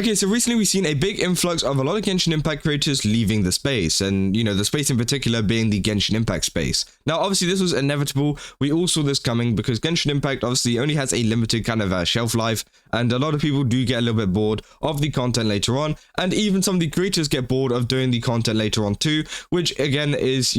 Okay, so recently we've seen a big influx of a lot of Genshin Impact creators leaving the space, and the space in particular being the Genshin Impact space. Now, obviously, this was inevitable. We all saw this coming because Genshin Impact obviously only has a limited kind of shelf life, and a lot of people do get a little bit bored of the content later on, and even some of the creators get bored of doing the content later on too, which again is,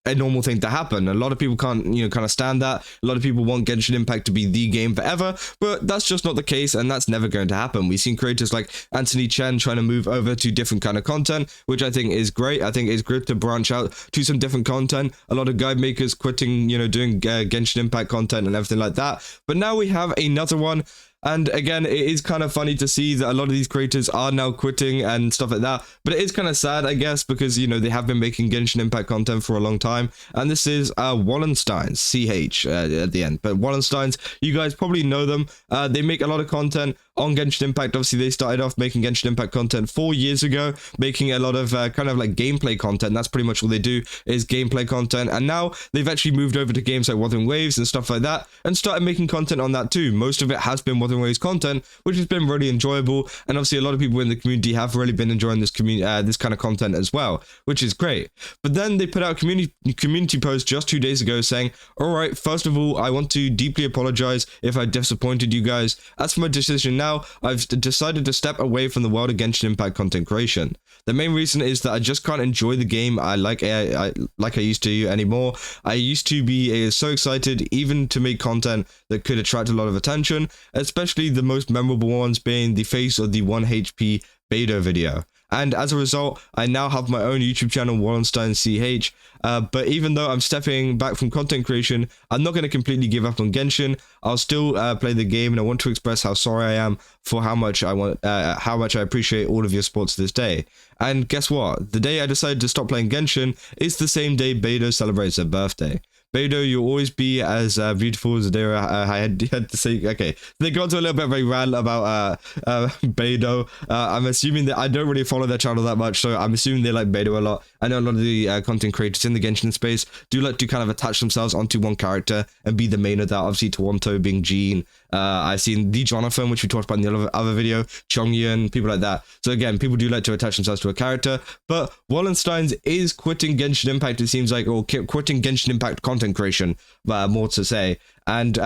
a normal thing to happen. A lot of people can't, kind of stand that. A lot of people want Genshin Impact to be the game forever, but that's just not the case, and that's never going to happen. We've seen creators like Anthony Chen trying to move over to different kind of content, which I think is great. I think it's great to branch out to some different content. A lot of guide makers quitting, doing Genshin Impact content and everything like that. But now we have another one. And again, it is kind of funny to see that a lot of these creators are now quitting and stuff like that. But it is kind of sad, I guess, because, they have been making Genshin Impact content for a long time. And this is Wallenstein, CH at the end. But Wallensteins, you guys probably know them. They make a lot of content on Genshin Impact. Obviously, they started off making Genshin Impact content 4 years ago, making a lot of kind of like gameplay content. That's pretty much all they do is gameplay content. And now they've actually moved over to games like Wuthering Waves and stuff like that and started making content on that too. Most of it has been Wuthering Waves content, which has been really enjoyable. And obviously, a lot of people in the community have really been enjoying this this kind of content as well, which is great. But then they put out a community post just 2 days ago saying, all right, first of all, I want to deeply apologize if I disappointed you guys. As for my decision now, I've decided to step away from the world of Genshin Impact content creation. The main reason is that I just can't enjoy the game like I used to anymore. I used to be so excited even to make content that could attract a lot of attention, especially the most memorable ones being the face of the 1 HP Beidou video. And as a result, I now have my own YouTube channel, Wallenstein CH. But even though I'm stepping back from content creation, I'm not going to completely give up on Genshin. I'll still play the game, and I want to express how sorry I am for how much I appreciate all of your support to this day. And guess what? The day I decided to stop playing Genshin is the same day Beidou celebrates her birthday. Beidou, you'll always be as beautiful as the day I had to say. Okay, they got to a little bit of a rant about Beidou. I'm assuming that I don't really follow their channel that much, so I'm assuming they like Beidou a lot. I know a lot of the content creators in the Genshin space do like to kind of attach themselves onto one character and be the main of that. Obviously, Toronto being Jean. I've seen the Jonathan, which we talked about in the other video, Chongyun, people like that. So again, people do like to attach themselves to a character, but Wallenstein is quitting Genshin Impact, it seems like, or quitting Genshin Impact content creation, more to say. And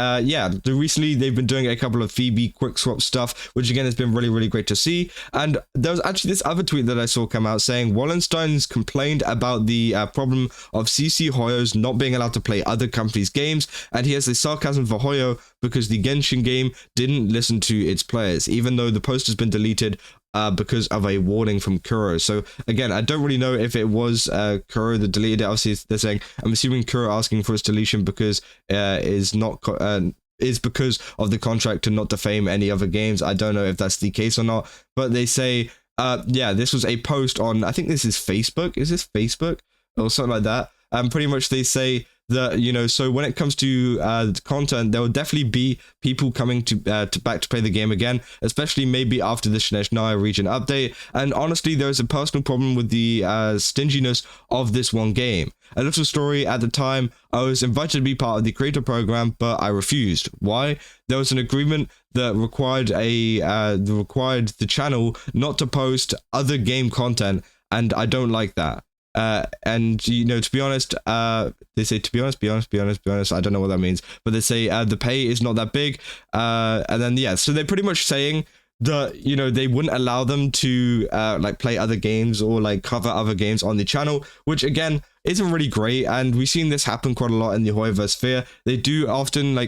recently they've been doing a couple of Phoebe quick swap stuff, which again has been really, really great to see. And there was actually this other tweet that I saw come out saying Wallenstein's complained about the problem of CC Hoyos not being allowed to play other companies' games, and he has a sarcasm for Hoyo because the Genshin game didn't listen to its players, even though the post has been deleted because of a warning from Kuro. So again, I don't really know if it was Kuro that deleted it. Obviously, they're saying, I'm assuming Kuro asking for its deletion because is because of the contract to not defame any other games. I don't know if that's the case or not, but they say, this was a post on, I think this is Facebook. Is this Facebook or something like that? Pretty much they say that, so when it comes to content, there will definitely be people coming to back to play the game again, especially maybe after the Shineshnaia region update. And honestly, there's a personal problem with the stinginess of this one game. A little story: at the time, I was invited to be part of the creator program, but I refused. Why? There was an agreement that required the channel not to post other game content, and I don't like that. And to be honest, they say be honest. I don't know what that means, but they say the pay is not that big. And then so they're pretty much saying that they wouldn't allow them to play other games or cover other games on the channel, which again isn't really great. And we've seen this happen quite a lot in the Hoyoverse sphere. They do often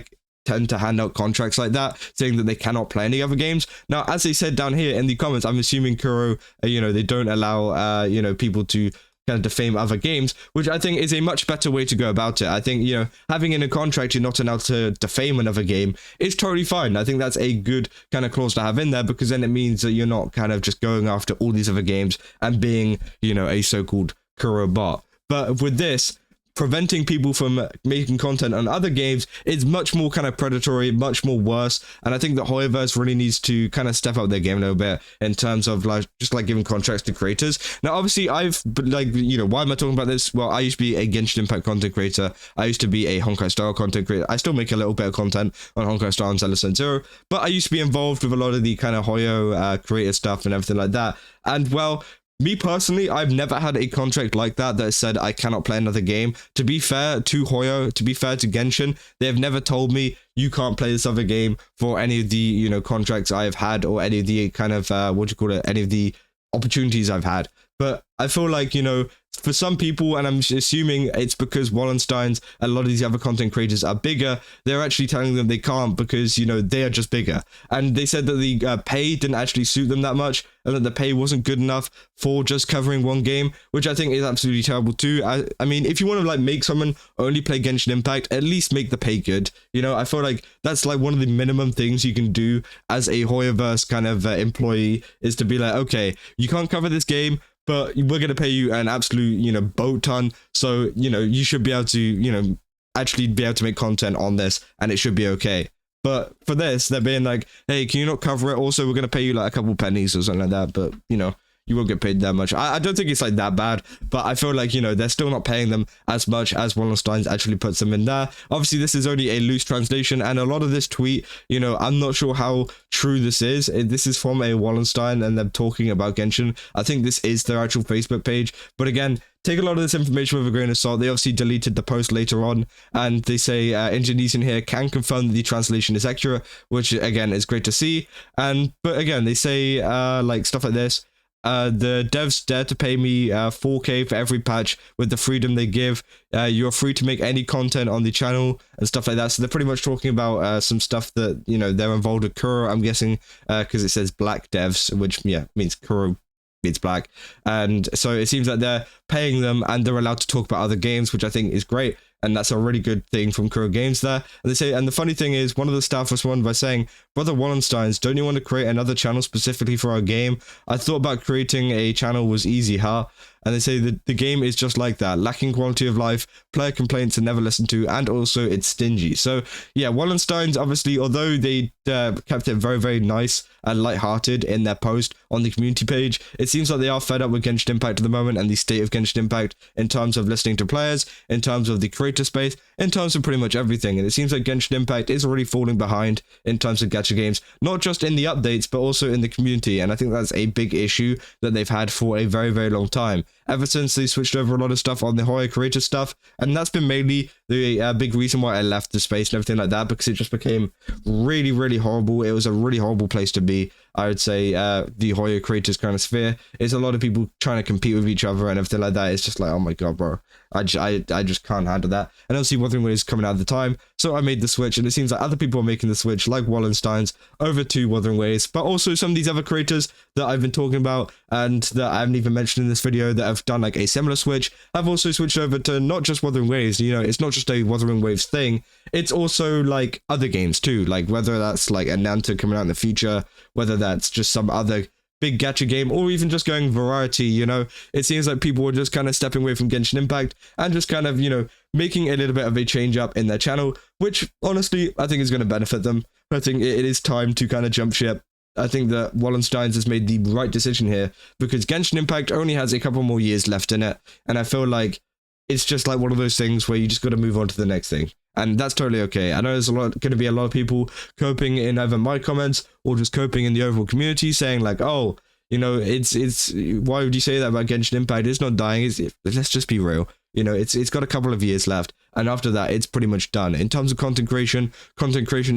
tend to hand out contracts like that, saying that they cannot play any other games. Now, as they said down here in the comments, I'm assuming Kuro, they don't allow people to kind of defame other games, which I think is a much better way to go about it. I think, having in a contract you're not allowed to defame another game is totally fine. I think that's a good kind of clause to have in there, because then it means that you're not kind of just going after all these other games and being, a so-called Kuro bot. But with this, preventing people from making content on other games is much more kind of predatory, much more worse. And I think that Hoyoverse really needs to kind of step up their game a little bit in terms of like just like giving contracts to creators. Now, obviously, I've like, you know, why am I talking about this? Well, I used to be a Genshin Impact content creator. I used to be a Honkai Star content creator. I still make a little bit of content on Honkai Star and Celestine Zero, but I used to be involved with a lot of the kind of Hoyo creator stuff and everything like that. And well, me personally, I've never had a contract like that said I cannot play another game. To be fair to Hoyo, to be fair to Genshin, they have never told me you can't play this other game for any of the, you know, contracts I have had or any of the kind of, any of the opportunities I've had. But I feel like, you know, for some people, and I'm assuming it's because Wallenstein's and a lot of these other content creators are bigger, they're actually telling them they can't because, you know, they are just bigger. And they said that the pay didn't actually suit them that much and that the pay wasn't good enough for just covering one game, which I think is absolutely terrible too. I mean, if you want to like make someone only play Genshin Impact, at least make the pay good. You know, I feel like that's like one of the minimum things you can do as a Hoyoverse kind of employee is to be like, okay, you can't cover this game, but we're going to pay you an absolute, you know, boat ton. So, you know, you should be able to, you know, actually be able to make content on this and it should be okay. But for this, they're being like, hey, can you not cover it? Also, we're going to pay you like a couple pennies or something like that. But, you know, you won't get paid that much. I don't think it's like that bad, but I feel like, you know, they're still not paying them as much as Wallenstein's actually puts them in there. Obviously, this is only a loose translation, and a lot of this tweet, you know, I'm not sure how true this is. This is from a Wallenstein, and they're talking about Genshin. I think this is their actual Facebook page, but again, take a lot of this information with a grain of salt. They obviously deleted the post later on, and they say Indonesian here can confirm that the translation is accurate, which again is great to see. But again, they say like stuff like this. The devs dare to pay me 4K for every patch with the freedom they give. You're free to make any content on the channel and stuff like that. So they're pretty much talking about some stuff that, you know, they're involved with Kuro, I'm guessing, because it says black devs, which, yeah, means Kuro means black. And so it seems like they're paying them and they're allowed to talk about other games, which I think is great. And that's a really good thing from Kuro Games there. And they say, and the funny thing is, one of the staff responded by saying, Brother Wallensteins, don't you want to create another channel specifically for our game? I thought about creating a channel was easy, huh? And they say that the game is just like that, lacking quality of life, player complaints are never listened to, and also it's stingy. So yeah, Wallenstein's obviously, although they kept it very, very nice and lighthearted in their post on the community page, it seems like they are fed up with Genshin Impact at the moment and the state of Genshin Impact in terms of listening to players, in terms of the creator space, in terms of pretty much everything. And it seems like Genshin Impact is already falling behind in terms of gacha games, not just in the updates, but also in the community. And I think that's a big issue that they've had for a very, very long time, ever since they switched over a lot of stuff on the Hoyo creator stuff. And that's been mainly the big reason why I left the space and everything like that, because it just became really, really horrible. It was a really horrible place to be. I would say the Hoyo creators kind of sphere is a lot of people trying to compete with each other and everything like that. It's just like, oh my god, bro, I just can't handle that. And obviously Wuthering Waves coming out at the time, so I made the switch, and it seems like other people are making the switch, like Wallenstein's, over to Wuthering Waves, but also some of these other creators that I've been talking about and that I haven't even mentioned in this video that have done like a similar switch have also switched over to not just Wuthering Waves. You know, it's not just a Wuthering Waves thing, it's also like other games too, like whether that's like a Nanto coming out in the future, whether that's just some other big gacha game, or even just going variety. You know, it seems like people were just kind of stepping away from Genshin Impact and just kind of, you know, making a little bit of a change up in their channel, which honestly I think is going to benefit them. I think it is time to kind of jump ship. I think that Wallenstein has made the right decision here, because Genshin Impact only has a couple more years left in it, and I feel like it's just like one of those things where you just got to move on to the next thing. And that's totally okay. I know there's going to be a lot of people coping in either my comments or just coping in the overall community, saying like, oh, you know, it's why would you say that about Genshin Impact? It's not dying. Let's just be real. You know, it's got a couple of years left, and after that, it's pretty much done. In terms of content creation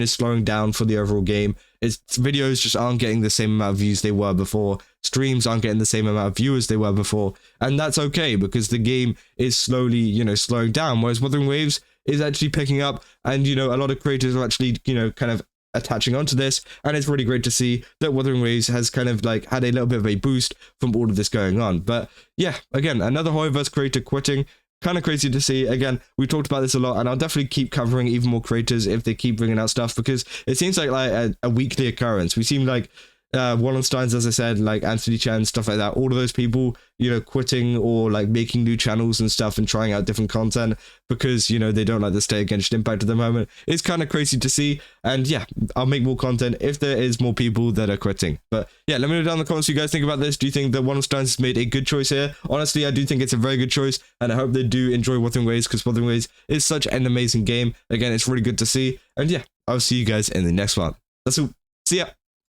is slowing down for the overall game. Its videos just aren't getting the same amount of views they were before. Streams aren't getting the same amount of viewers they were before, and that's okay because the game is slowly, you know, slowing down. Whereas Wuthering Waves is actually picking up, and you know, a lot of creators are actually, you know, kind of attaching onto this, and it's really great to see that Wuthering Waves has kind of like had a little bit of a boost from all of this going on. But yeah, again, another Hoyoverse creator quitting. Kind of crazy to see. Again, we talked about this a lot, and I'll definitely keep covering even more creators if they keep bringing out stuff, because it seems like a weekly occurrence. We seem like Wallensteins, as I said, like Anthony Chan, stuff like that, all of those people, you know, quitting or like making new channels and stuff and trying out different content because, you know, they don't like the state of Genshin Impact at the moment. It's kind of crazy to see. And yeah, I'll make more content if there is more people that are quitting. But yeah, let me know down in the comments what you guys think about this. Do you think that Wallenstein has made a good choice here? Honestly, I do think it's a very good choice, and I hope they do enjoy Wuthering Waves, because Wuthering Waves is such an amazing game. Again, it's really good to see. And yeah, I'll see you guys in the next one. That's all. See ya.